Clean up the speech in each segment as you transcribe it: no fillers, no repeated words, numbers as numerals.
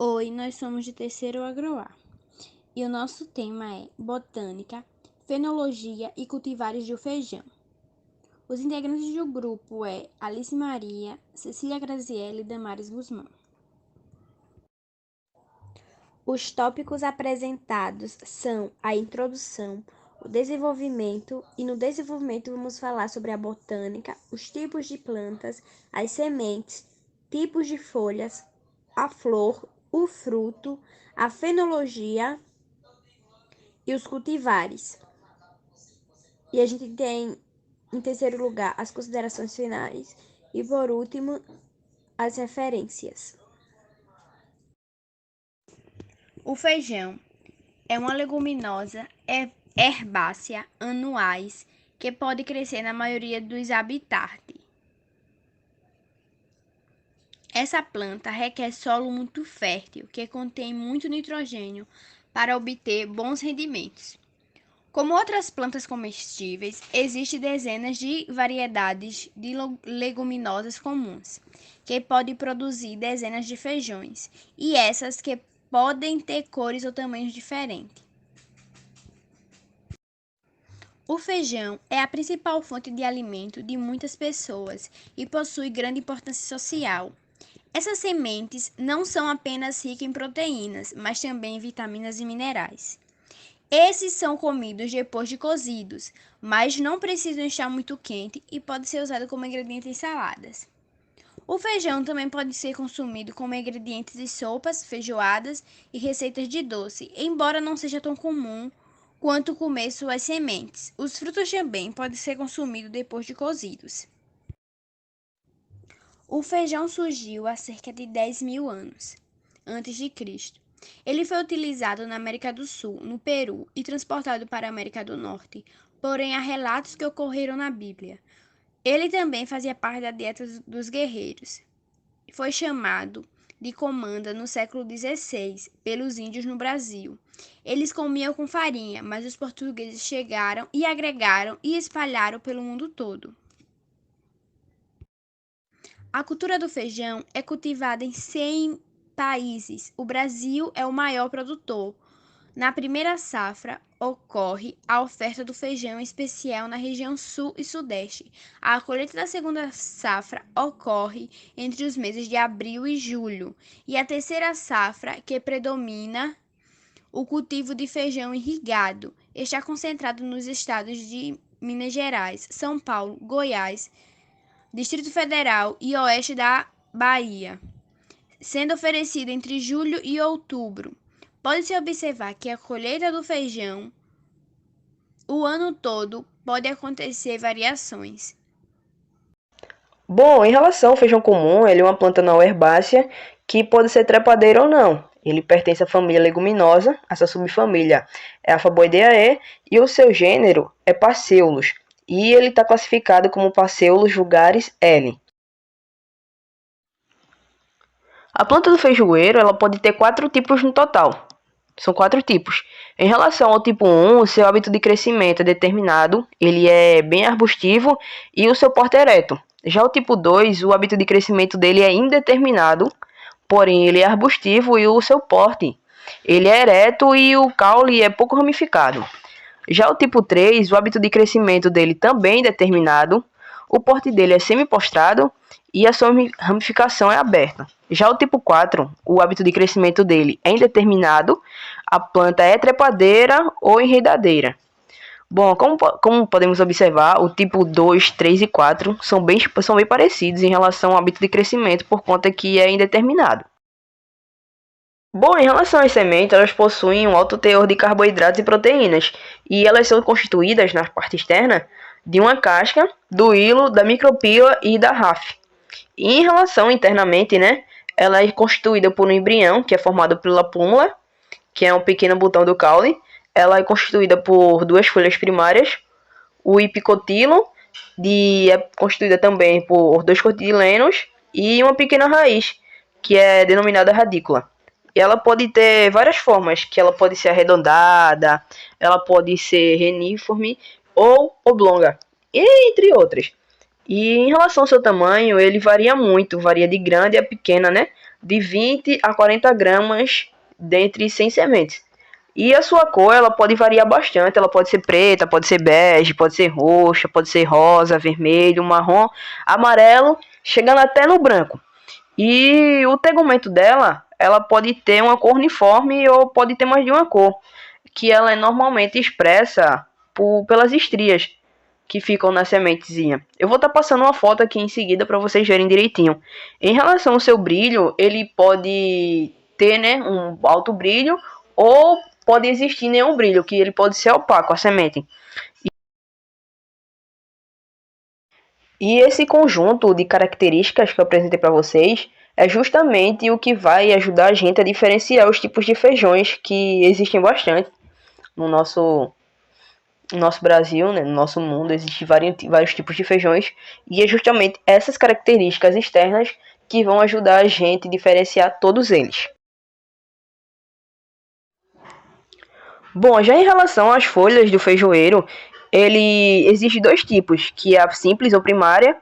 Oi, nós somos de terceiro Agroar e o nosso tema é Botânica, Fenologia e Cultivares do Feijão. Os integrantes do grupo é Alice Maria, Cecília Graziele e Damares Guzmão. Os tópicos apresentados são a introdução, o desenvolvimento e no desenvolvimento vamos falar sobre a botânica, os tipos de plantas, as sementes, tipos de folhas, a flor, o fruto, a fenologia e os cultivares. E a gente tem, em terceiro lugar, as considerações finais e, por último, as referências. O feijão é uma leguminosa herbácea anuais que pode crescer na maioria dos habitats. Essa planta requer solo muito fértil, que contém muito nitrogênio para obter bons rendimentos. Como outras plantas comestíveis, existem dezenas de variedades de leguminosas comuns, que podem produzir dezenas de feijões, e essas que podem ter cores ou tamanhos diferentes. O feijão é a principal fonte de alimento de muitas pessoas e possui grande importância social. Essas sementes não são apenas ricas em proteínas, mas também em vitaminas e minerais. Esses são comidos depois de cozidos, mas não precisam estar muito quentes e podem ser usados como ingrediente em saladas. O feijão também pode ser consumido como ingrediente de sopas, feijoadas e receitas de doce, embora não seja tão comum quanto comer suas sementes. Os frutos também podem ser consumidos depois de cozidos. O feijão surgiu há cerca de 10.000 anos antes de Cristo. Ele foi utilizado na América do Sul, no Peru e transportado para a América do Norte, porém há relatos que ocorreram na Bíblia. Ele também fazia parte da dieta dos guerreiros. Foi chamado de comanda no século XVI pelos índios no Brasil. Eles comiam com farinha, mas os portugueses chegaram e agregaram e espalharam pelo mundo todo. A cultura do feijão é cultivada em 100 países. O Brasil é o maior produtor. Na primeira safra, ocorre a oferta do feijão especial na região sul e sudeste. A colheita da segunda safra ocorre entre os meses de abril e julho. E a terceira safra, que predomina o cultivo de feijão irrigado, está concentrado nos estados de Minas Gerais, São Paulo, Goiás, Distrito Federal e oeste da Bahia, sendo oferecido entre julho e outubro. Pode-se observar que a colheita do feijão o ano todo pode acontecer variações. Bom, em relação ao feijão comum, ele é uma planta não herbácea que pode ser trepadeira ou não. Ele pertence à família leguminosa, essa subfamília é a Faboideae e o seu gênero é Phaceolus. E ele está classificado como Phaceolus vulgaris L. A planta do feijoeiro ela pode ter 4 tipos no total. São 4 tipos. Em relação ao tipo 1, o seu hábito de crescimento é determinado, ele é bem arbustivo e o seu porte é ereto. Já o tipo 2, o hábito de crescimento dele é indeterminado, porém ele é arbustivo e o seu porte ele é ereto e o caule é pouco ramificado. Já o tipo 3, o hábito de crescimento dele também é determinado, o porte dele é semi-postrado e a sua ramificação é aberta. Já o tipo 4, o hábito de crescimento dele é indeterminado, a planta é trepadeira ou enredadeira. Bom, como podemos observar, o tipo 2, 3 e 4 são bem parecidos em relação ao hábito de crescimento, por conta que é indeterminado. Bom, em relação às sementes, elas possuem um alto teor de carboidratos e proteínas, e elas são constituídas, na parte externa, de uma casca, do hilo, da micropílula e da ráfia. E em relação internamente, ela é constituída por um embrião, que é formado pela púmula, que é um pequeno botão do caule. Ela é constituída por 2 folhas primárias, o hipicotilo, é constituída também por 2 cotilenos, e uma pequena raiz, que é denominada radícula. E ela pode ter várias formas, que ela pode ser arredondada, ela pode ser reniforme ou oblonga, entre outras. E em relação ao seu tamanho, ele varia muito, varia de grande a pequena, de 20 a 40 gramas dentre 100 sementes. E a sua cor, ela pode variar bastante, ela pode ser preta, pode ser bege, pode ser roxa, pode ser rosa, vermelho, marrom, amarelo, chegando até no branco. E o tegumento dela, ela pode ter uma cor uniforme ou pode ter mais de uma cor, que ela é normalmente expressa pelas estrias que ficam na sementezinha. Eu vou estar passando uma foto aqui em seguida para vocês verem direitinho. Em relação ao seu brilho, ele pode ter, né, um alto brilho ou pode existir nenhum brilho, que ele pode ser opaco, a semente. E esse conjunto de características que eu apresentei para vocês é justamente o que vai ajudar a gente a diferenciar os tipos de feijões que existem bastante no nosso Brasil, né, no nosso mundo. Existem vários tipos de feijões e é justamente essas características externas que vão ajudar a gente a diferenciar todos eles. Bom, já em relação às folhas do feijoeiro, ele existe dois tipos, que é a simples ou primária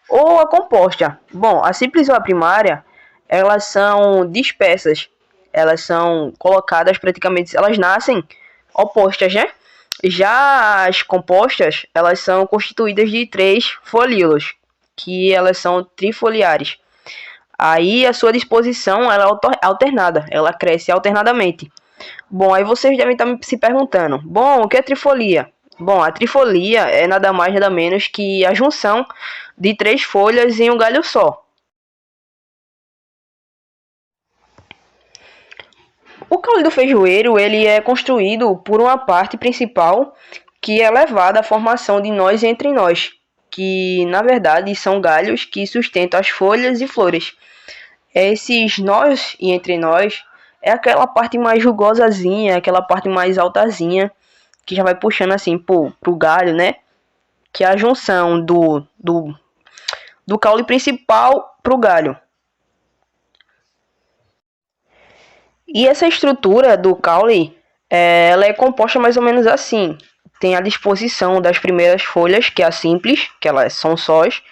ou a composta. Bom, a simples ou a primária, elas são dispersas, elas são colocadas praticamente, elas nascem opostas, né? Já as compostas, elas são constituídas de 3 folíolos, que elas são trifoliares. Aí a sua disposição ela é alternada, ela cresce alternadamente. Bom, aí vocês devem estar se perguntando, bom, o que é trifolia? Bom, a trifolia é nada mais nada menos que a junção de 3 folhas em um galho só. O caule do feijoeiro ele é construído por uma parte principal que é levada à formação de nós entre nós, que na verdade são galhos que sustentam as folhas e flores. Esses nós e entre nós é aquela parte mais rugosazinha, aquela parte mais altazinha, que já vai puxando assim pro galho, né? Que é a junção do caule principal pro galho. E essa estrutura do caule, ela é composta mais ou menos assim. Tem a disposição das primeiras folhas, que é a simples, que elas são sós.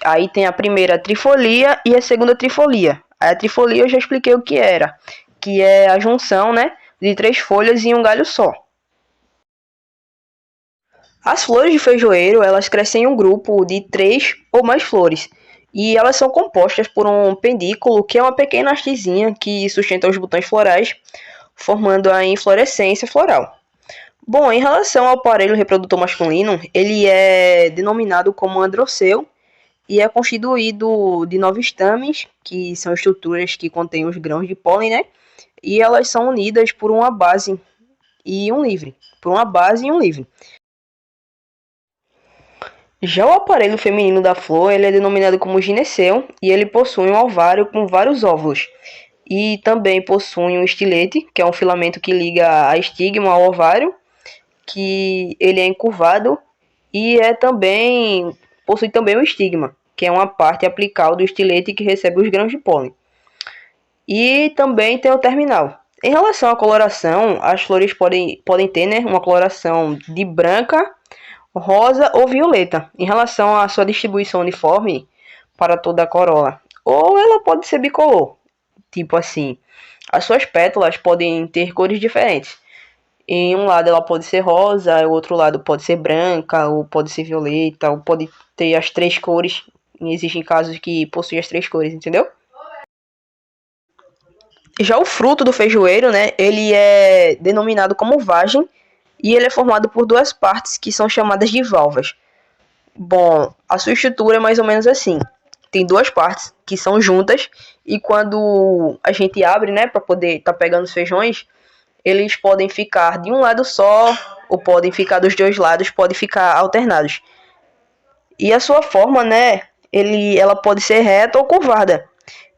Aí tem a primeira trifolia e a segunda trifolia. A trifolia eu já expliquei o que era, que é a junção, né, de 3 folhas em um galho só. As flores de feijoeiro, elas crescem em um grupo de 3 ou mais flores. E elas são compostas por um pedículo, que é uma pequena hastezinha que sustenta os botões florais, formando a inflorescência floral. Bom, em relação ao aparelho reprodutor masculino, ele é denominado como androceu e é constituído de 9 estames, que são estruturas que contêm os grãos de pólen, né? E elas são unidas por uma base e um livre. Por uma base e um livre. Já o aparelho feminino da flor, ele é denominado como gineceu e ele possui um ovário com vários óvulos. E também possui um estilete, que é um filamento que liga a estigma ao ovário, que ele é encurvado e possui também o estigma, que é uma parte apical do estilete que recebe os grãos de pólen. E também tem o terminal. Em relação à coloração, as flores podem ter, né, uma coloração de branca, rosa ou violeta, em relação à sua distribuição uniforme para toda a corola. Ou ela pode ser bicolor, tipo assim, as suas pétalas podem ter cores diferentes. Em um lado ela pode ser rosa, o outro lado pode ser branca, ou pode ser violeta, ou pode ter as 3 cores. Existem casos que possuem as 3 cores, entendeu? Já o fruto do feijoeiro, né, ele é denominado como vagem e ele é formado por 2 partes que são chamadas de valvas. Bom, a sua estrutura é mais ou menos assim. Tem 2 partes que são juntas e quando a gente abre, né, para poder estar pegando os feijões, eles podem ficar de um lado só ou podem ficar dos 2 lados, podem ficar alternados. E a sua forma, né, ela pode ser reta ou curvada.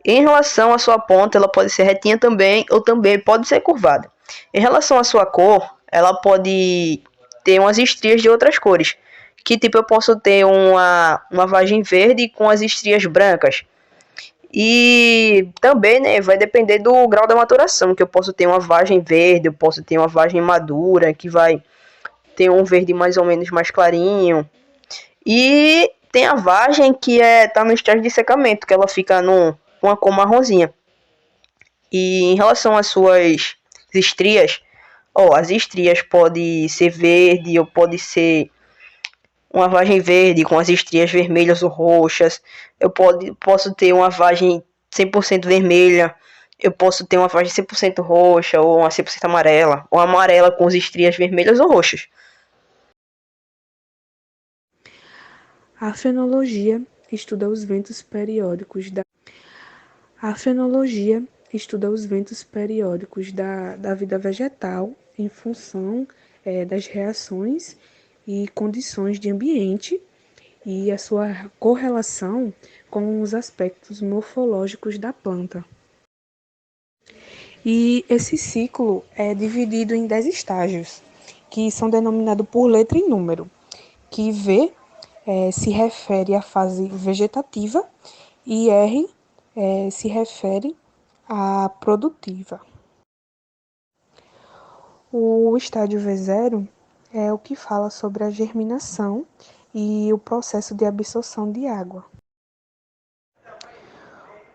Em relação à sua ponta, ela pode ser retinha também ou também pode ser curvada. Em relação à sua cor, ela pode ter umas estrias de outras cores. Que tipo eu posso ter uma vagem verde com as estrias brancas. E também, né, vai depender do grau da maturação, que eu posso ter uma vagem verde, eu posso ter uma vagem madura, que vai ter um verde mais ou menos mais clarinho. E tem a vagem que tá no estágio de secamento, que ela fica uma cor marronzinha. E em relação às suas estrias, as estrias podem ser verde ou pode ser uma vagem verde com as estrias vermelhas ou roxas. Posso ter uma vagem 100% vermelha. Eu posso ter uma vagem 100% roxa ou uma 100% amarela. Ou amarela com as estrias vermelhas ou roxas. A fenologia estuda os ventos periódicos da vida vegetal em função das reações e condições de ambiente e a sua correlação com os aspectos morfológicos da planta. E esse ciclo é dividido em 10 estágios, que são denominados por letra e número, que V se refere à fase vegetativa e R se refere à produtiva. O estágio V0 é o que fala sobre a germinação e o processo de absorção de água.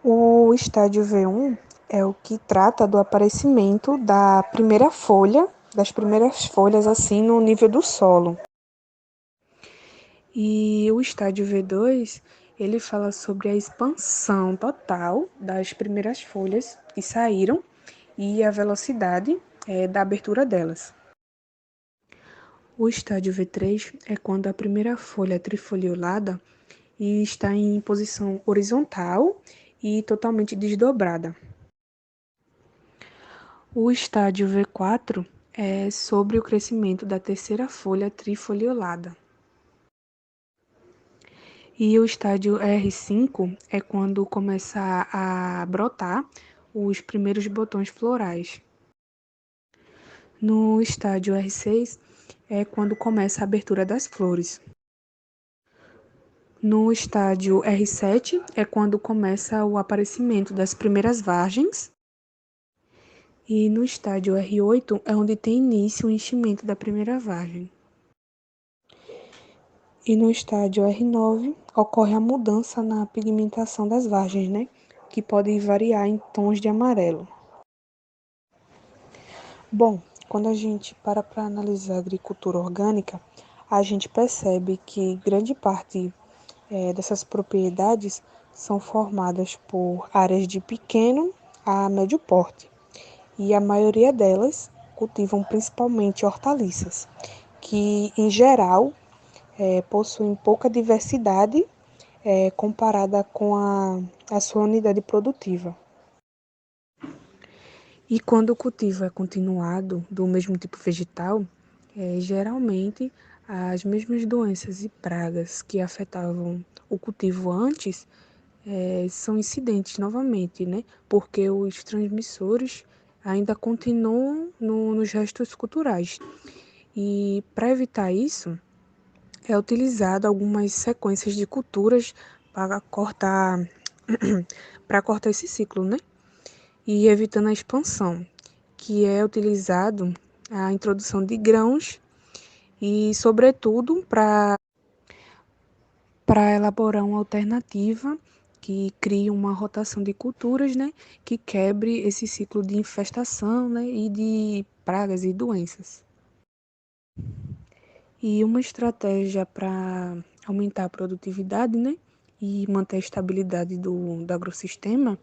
O estágio V1 é o que trata do aparecimento das primeiras folhas assim no nível do solo. E o estágio V2, ele fala sobre a expansão total das primeiras folhas que saíram e a velocidade da abertura delas. O estágio V3 é quando a primeira folha é trifoliolada e está em posição horizontal e totalmente desdobrada. O estágio V4 é sobre o crescimento da terceira folha trifoliolada. E o estágio R5 é quando começa a brotar os primeiros botões florais. No estágio R6 é quando começa a abertura das flores. No estágio R7 é quando começa o aparecimento das primeiras vagens. E no estágio R8 é onde tem início o enchimento da primeira vagem. E no estágio R9 ocorre a mudança na pigmentação das vagens, né? Que pode variar em tons de amarelo. Bom, quando a gente para analisar a agricultura orgânica, a gente percebe que grande parte dessas propriedades são formadas por áreas de pequeno a médio porte. E a maioria delas cultivam principalmente hortaliças, que em geral possuem pouca diversidade comparada com a sua unidade produtiva. E quando o cultivo é continuado do mesmo tipo vegetal, geralmente as mesmas doenças e pragas que afetavam o cultivo antes são incidentes novamente, né? Porque os transmissores ainda continuam nos restos culturais. E para evitar isso, é utilizado algumas sequências de culturas para cortar esse ciclo, né? E evitando a expansão, que é utilizado a introdução de grãos e, sobretudo, para elaborar uma alternativa que crie uma rotação de culturas, né, que quebre esse ciclo de infestação, né, e de pragas e doenças. E uma estratégia para aumentar a produtividade, né, e manter a estabilidade do agrossistema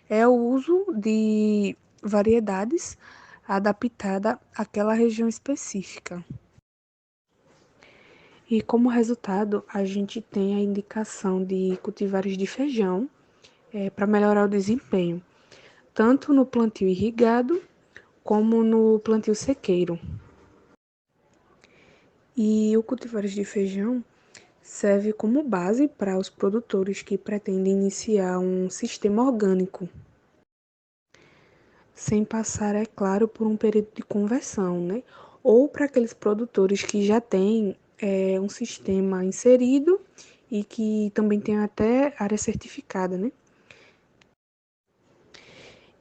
é o uso de variedades adaptadas àquela região específica. E como resultado, a gente tem a indicação de cultivares de feijão para melhorar o desempenho, tanto no plantio irrigado como no plantio sequeiro. E o cultivares de feijão serve como base para os produtores que pretendem iniciar um sistema orgânico, sem passar, é claro, por um período de conversão, né? Ou para aqueles produtores que já têm um sistema inserido e que também tem até área certificada, né?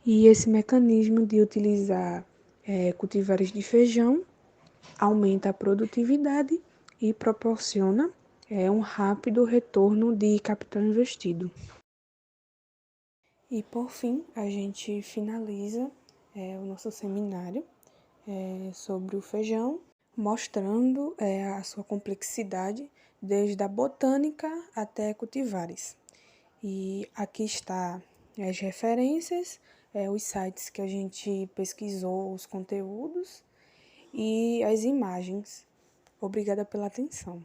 E esse mecanismo de utilizar cultivares de feijão aumenta a produtividade e proporciona um rápido retorno de capital investido. E por fim, a gente finaliza o nosso seminário sobre o feijão, mostrando a sua complexidade desde a botânica até cultivares. E aqui está as referências, os sites que a gente pesquisou, os conteúdos e as imagens. Obrigada pela atenção.